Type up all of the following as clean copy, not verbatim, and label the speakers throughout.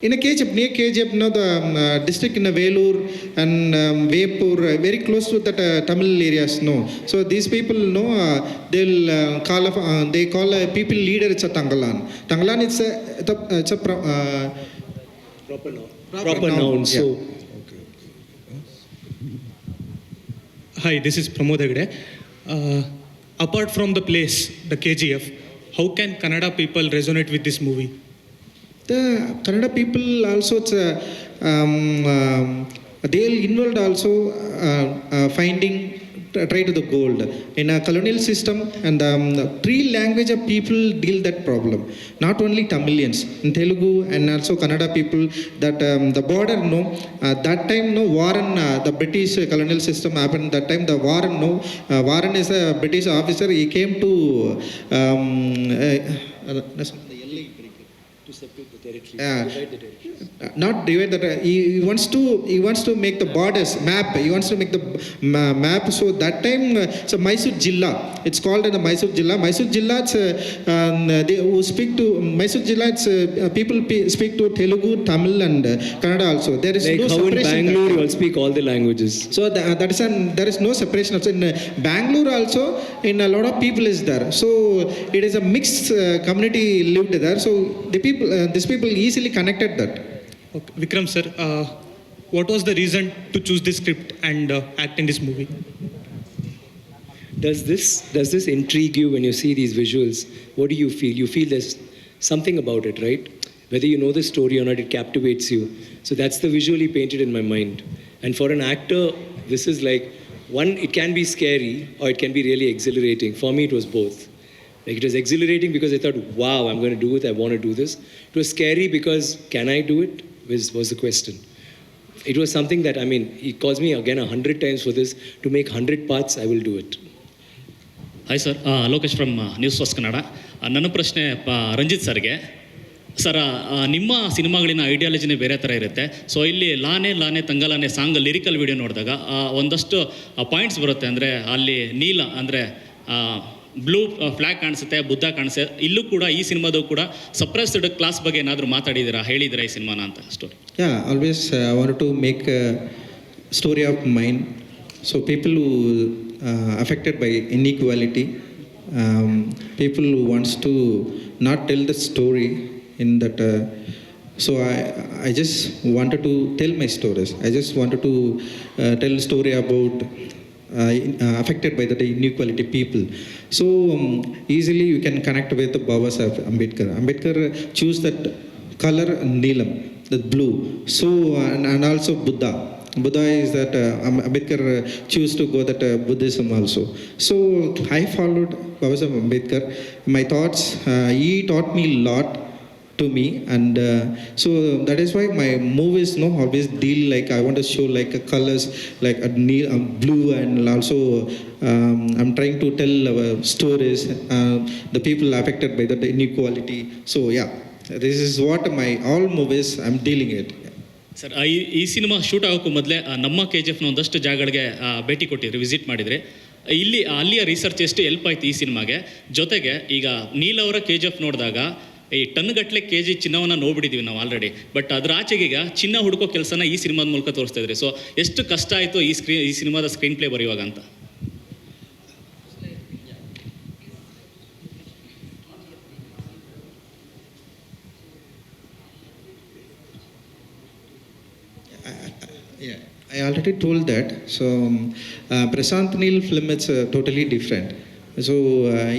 Speaker 1: In a KGF, near KGF, the district in Velur and Vepur, very close to that Tamil areas, no. So these people, no, they'll they call a people leader. It's a Tangalan. Tangalan, it's a
Speaker 2: proper noun. Proper noun. So,
Speaker 3: okay. Hi, this is Pramod Hegde. Apart from the place, the KGF, how can Kannada people resonate with this movie?
Speaker 1: The Kannada people also, they'll involved also try to the gold in a colonial system, and three language of people deal that problem. Not only Tamilians, in Telugu and also Kannada people. That the border, no, that time no Warren, the British colonial system happened. That time the Warren, no, Warren is a British officer. He came to
Speaker 2: separate the territory, divide the territory.
Speaker 1: Not divide that. He wants to make the borders map. He wants to make the map. So that time, so Mysore Jilla. It's called the Mysore Jilla. Mysore Jilla. They who speak to Mysore Jilla. It's people speak to Telugu, Tamil, and Kannada also. There is
Speaker 2: like
Speaker 1: no
Speaker 2: how
Speaker 1: separation.
Speaker 2: In Bangalore, you all speak all the languages.
Speaker 1: So there is no separation. Also in Bangalore also, in a lot of people is there. So it is a mixed community lived there. So the people, these people easily connected that.
Speaker 3: Okay. Vikram sir, what was the reason to choose this script and act in this movie?
Speaker 2: Does this intrigue you when you see these visuals? What do you feel? You feel there's something about it, right? Whether you know the story or not, it captivates you. So that's the visually painted in my mind. And for an actor, this is like, one, it can be scary or it can be really exhilarating. For me, it was both. Like it was exhilarating because I thought, wow, I'm going to do it. I want to do this. It was scary because can I do it was the question. It was something that, I mean, he calls me again 100 times for this. To make 100 parts, I will do it.
Speaker 4: Hi sir Lokesh from news first Kannada. ನನ್ನ ಪ್ರಶ್ನೆ ರಂಜಿತ್ ಸರ್ಗೆ. Sir, ನಿಮ್ಮ ಸಿನಿಮಾಗಳಿನ ಐಡಿಯಾಲಜಿನೇ ಬೇರೆ ಥರ ಇರುತ್ತೆ. So ಇಲ್ಲಿ ಲಾನೆ ತಂಗಲಾನೆ song lyrical video ನೋಡಿದಾಗ ಒಂದಷ್ಟು ಪಾಯಿಂಟ್ಸ್ ಬರುತ್ತೆ. ಅಂದರೆ ಅಲ್ಲಿ ನೀಲ ಅಂದರೆ ಬ್ಲೂ ಫ್ಲ್ಯಾಗ್ ಕಾಣಿಸುತ್ತೆ, ಬುದ್ಧ ಕಾಣಿಸುತ್ತೆ. ಇಲ್ಲೂ ಕೂಡ ಈ ಸಿನಿಮಾದು ಕೂಡ ಸಪ್ರೆಸ್ಡ್ ಕ್ಲಾಸ್ ಬಗ್ಗೆ ಏನಾದರೂ ಹೇಳಿದಿರಾ ಈ ಸಿನಿಮಾನ ಅಂತ story?
Speaker 1: Always I wanted to make a story of mine. So people who affected by inequality, people who wants to not tell the story in that. So I just wanted to tell my stories. I just wanted to tell a story about affected by the inequality people. So easily you can connect with the Baba Saheb Ambedkar. Ambedkar choose that color Neelam, the blue. So and also Buddha. Buddha is that Ambedkar choose to go that Buddhism also. So I followed Baba Saheb Ambedkar. My thoughts, he taught me a lot to me, and so that is why my movies always deal like I want to show like colors like blue, and also I'm trying to tell stories, the people affected by the inequality. So yeah, this is what my all movies I'm dealing it.
Speaker 4: Sir, ಈ cinema shoot ಆಗೋಕ್ಕೂ ಮೊದಲೇ ನಮ್ಮ KGFನ ಒಂದಷ್ಟು ಜಾಗಗಳಿಗೆ ಭೇಟಿ ಕೊಟ್ಟಿದ್ರಿ, visit ಮಾಡಿದ್ರಿ. ಅಲ್ಲಿಯ research ಎಷ್ಟು help ಆಯ್ತು ಈ ಸಿನಿಮಾಗೆ? ಜೊತೆಗೆ ಈಗ ನೀಲ್ ಅವರ KGF ನೋಡಿದಾಗ ಈ ಟನ್ಗಟ್ಟಲೆ KG ಚಿನ್ನವನ್ನು ನೋಡ್ಬಿಟ್ಟಿದ್ದೀವಿ ನಾವು ಆಲ್ರೆಡಿ. ಬಟ್ ಅದ್ರ ಆಚೆಗೀಗ ಚಿನ್ನ ಹುಡುಕೋ ಕೆಲಸನ ಈ ಸಿನಿಮಾದ ಮೂಲಕ ತೋರಿಸ್ತಾ ಇದ್ರಿ. ಸೊ ಎಷ್ಟು ಕಷ್ಟ ಆಯಿತು ಈ ಸಿನಿಮಾದ ಸ್ಕ್ರೀನ್ ಪ್ಲೇ ಬರೆಯುವಾಗ ಅಂತ?
Speaker 1: Yeah, I already told that. So Prashant Neel film is totally different. So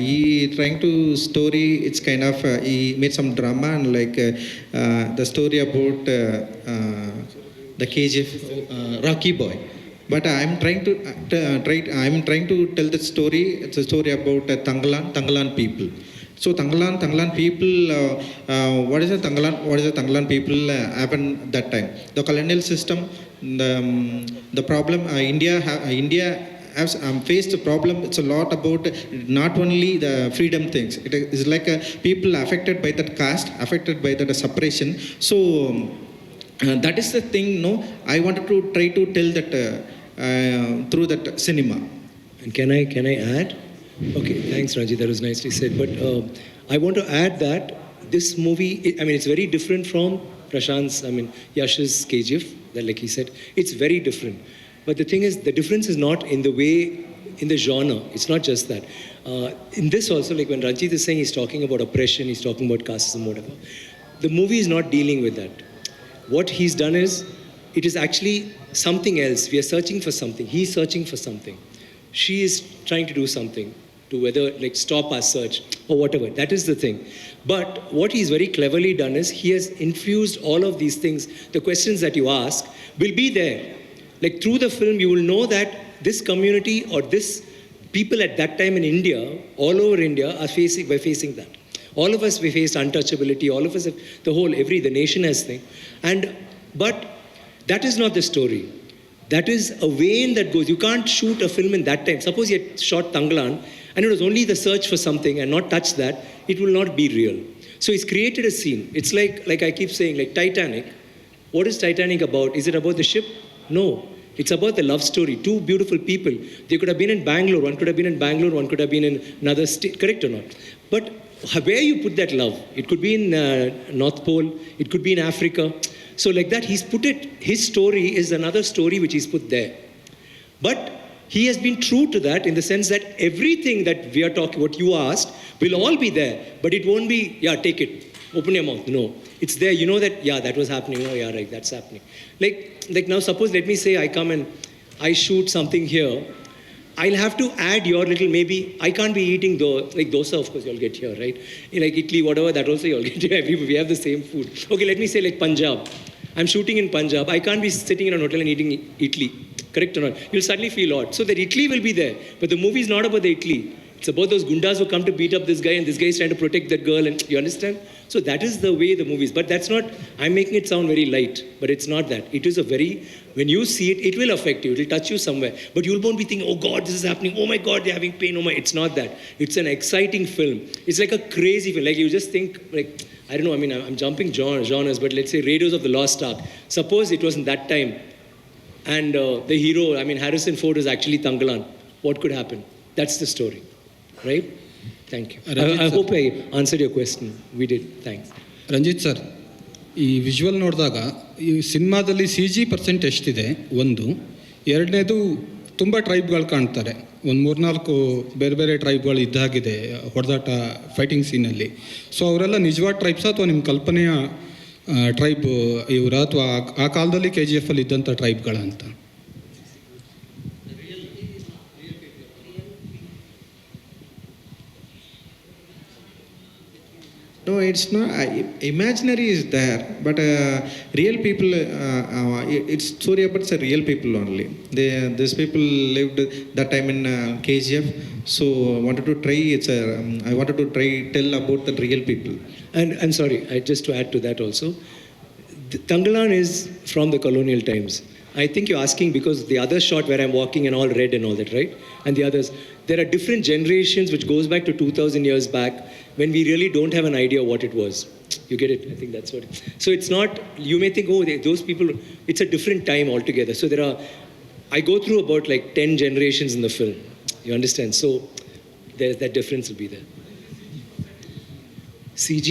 Speaker 1: he trying to story. It's kind of he made some drama and like the story about the KGF Rocky Boy. But I'm trying to tell the story. It's a story about Tangalan people. So Tangalan people, what is the Tangalan people happened that time? The colonial system, the problem India has faced a problem. It's a lot about not only the freedom things. It is like people affected by that caste, affected by that separation. So that is the thing. I wanted to try to tell that through that cinema.
Speaker 2: And can I add? Okay, thanks Ranjit, that was nicely said. But I want to add that this movie, I mean, it's very different from Prashant's, I mean, Yash's KGF, that like he said, it's very different. But the thing is, the difference is not in the way, in the genre. It's not just that. In this also, like when Ranjit is saying he's talking about oppression, he's talking about casteism, whatever. The movie is not dealing with that. What he's done is, it is actually something else. We are searching for something. He's searching for something. She is trying to do something to whether like stop our search or whatever. That is the thing. But what he's very cleverly done is he has infused all of these things. The questions that you ask will be there. Like through the film, you will know that this community or this people at that time in India, all over India, were facing that. All of us, we faced untouchability. All of us, the nation has thing. But that is not the story. That is a vein that goes. You can't shoot a film in that time. Suppose you had shot Tangalan and it was only the search for something and not touch that, it will not be real. So he's created a scene. It's like I keep saying, like Titanic. What is Titanic about? Is it about the ship? No. It's about the love story. Two beautiful people. They could have been in Bangalore. One could have been in Bangalore. One could have been in another state. Correct or not? But where you put that love? It could be in North Pole. It could be in Africa. So like that, he's put it, his story is another story which he's put there. But he has been true to that in the sense that everything that we are talking, what you asked, will all be there. But it won't be, yeah, take it, open your mouth. No, it's there. You know that, yeah, that was happening. Oh, yeah, right, that's happening. Like now, suppose, let me say I come and I shoot something here. I'll have to add your little, maybe, I can't be eating like dosa, of course, you'll get here, right? Like Italy, whatever, that also you'll get here. We have the same food. Okay, let me say like Punjab. I'm shooting in Punjab. I can't be sitting in a hotel and eating Italy. Correct or not? You'll suddenly feel odd. So that Italy will be there. But the movie is not about the Italy. It's about those gundas who come to beat up this guy and this guy is trying to protect that girl. And you understand? So that is the way the movie is. But that's not, I'm making it sound very light. But it's not that. It is a very, when you see it, it will affect you. It will touch you somewhere. But you won't be thinking, oh God, this is happening. Oh my God, they're having pain. Oh my, it's not that. It's an exciting film. It's like a crazy film. Like you just think, like, I don't know, I mean, I'm jumping genres, but let's say Raiders of the Lost Ark. Suppose it was in that time. And the hero, I mean, Harrison Ford is actually Tangalan. What could happen? That's the story. Right? Thank you. I hope I answered your question. We did. Thanks.
Speaker 5: Ranjith sir, ಈ visual ನೋಡಿದಾಗ ಈ ಸಿನಿಮಾದಲ್ಲಿ CG% ಎಷ್ಟಿದೆ ಒಂದು, ಎರಡನೇದು ತುಂಬ ಟ್ರೈಬ್ಗಳು ಕಾಣ್ತಾರೆ. ಒಂದು 3-4 ಬೇರೆ ಬೇರೆ ಟ್ರೈಬ್ಗಳು ಇದ್ದಾಗಿದೆ ಹೊಡೆದಾಟ ಫೈಟಿಂಗ್ ಸೀನಲ್ಲಿ. ಸೊ ಅವರೆಲ್ಲ ನಿಜವಾದ ಟ್ರೈಬ್ಸ್ ಅಥವಾ ನಿಮ್ಮ ಕಲ್ಪನೆಯ ಟ್ರೈಬ್ ಇವರ ಅಥವಾ ಆ ಕಾಲದಲ್ಲಿ KGF ಇದ್ದಂಥ ಟ್ರೈಬ್ಗಳ ಅಂತ?
Speaker 1: No, it's not. Imaginary is there, but real people. It's story about the real people only. These people lived that time in KGF, so I wanted to try. I wanted to tell about the real people.
Speaker 2: And I'm sorry, just to add to that also, Tangalan is from the colonial times. I think you're asking because the other shot where I'm walking and all red and all that, right? And the others, there are different generations which goes back to 2,000 years back when we really don't have an idea what it was. You get it? I think that's what. So it's not, you may think, oh, those people, it's a different time altogether. So I go through about like 10 generations in the film. You understand? So that difference will be there. CG?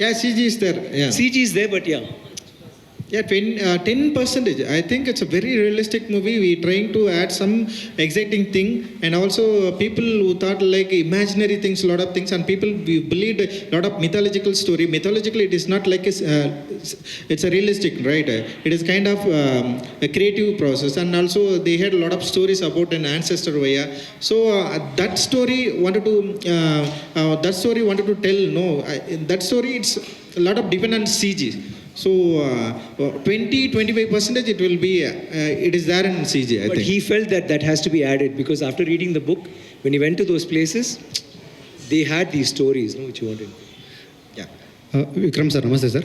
Speaker 1: Yeah, CG is there. Yeah.
Speaker 2: CG is there, but yeah.
Speaker 1: Yeah, 10%. I think it's a very realistic movie. We're trying to add some exciting thing, and also people who thought like imaginary things, a lot of things, and people believed a lot of mythological story. Mythologically, it is not like it's a realistic, right? It is kind of a creative process, and also they had a lot of stories about an ancestor Vaya. So that story wanted to tell. No, that story it's a lot of depend on CG. So 20-25% it will be, it is there in CG, I think.
Speaker 2: But he felt that has to be added because after reading the book, when he went to those places, they had these stories, which you wanted.
Speaker 1: Yeah.
Speaker 6: Vikram sir, namaste sir.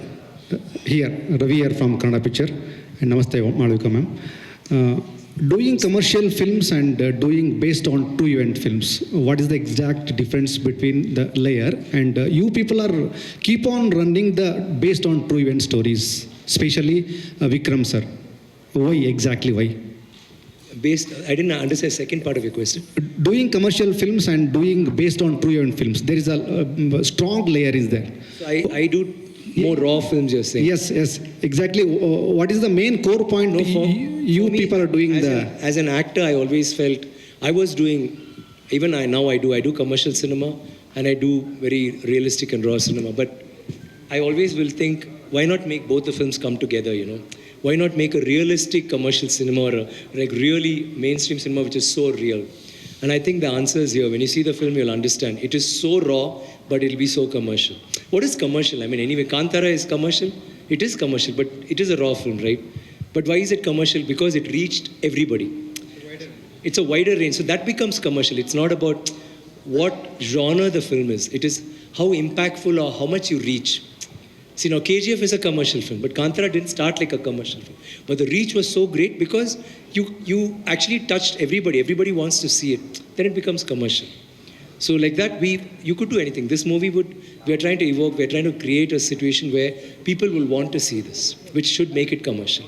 Speaker 6: Here, Ravi here from Kannada Picture. And namaste, Malvika ma'am. Doing commercial films and doing based on true event films, what is the exact difference between the layer? And you people are keep on running the based on true event stories, especially Vikram sir. Why exactly? Why?
Speaker 2: I didn't understand the second part of your question.
Speaker 6: Doing commercial films and doing based on true event films, there is a strong layer is there.
Speaker 2: So I do more raw films, you're saying.
Speaker 6: Yes, yes, exactly. What is the main core point
Speaker 2: No, for me,
Speaker 6: people are doing
Speaker 2: as an actor, I always felt I was doing, even now I do commercial cinema and I do very realistic and raw cinema. But I always will think, why not make both the films come together, you know? Why not make a realistic commercial cinema or like really mainstream cinema which is so real? And I think the answer is here. When you see the film, you'll understand. It is so raw, but it'll be so commercial. What is commercial? I mean, anyway, Kantara is commercial. It is commercial, but it is a raw film, right? But why is it commercial? Because it reached everybody. It's a wider range. So that becomes commercial. It's not about what genre the film is. It is how impactful or how much you reach. See, now KGF is a commercial film, but Kantara didn't start like a commercial film. But the reach was so great because you actually touched everybody. Everybody wants to see it. Then it becomes commercial. So like that, you could do anything. This movie we are trying to evoke, we are trying to create a situation where people will want to see this, which should make it commercial.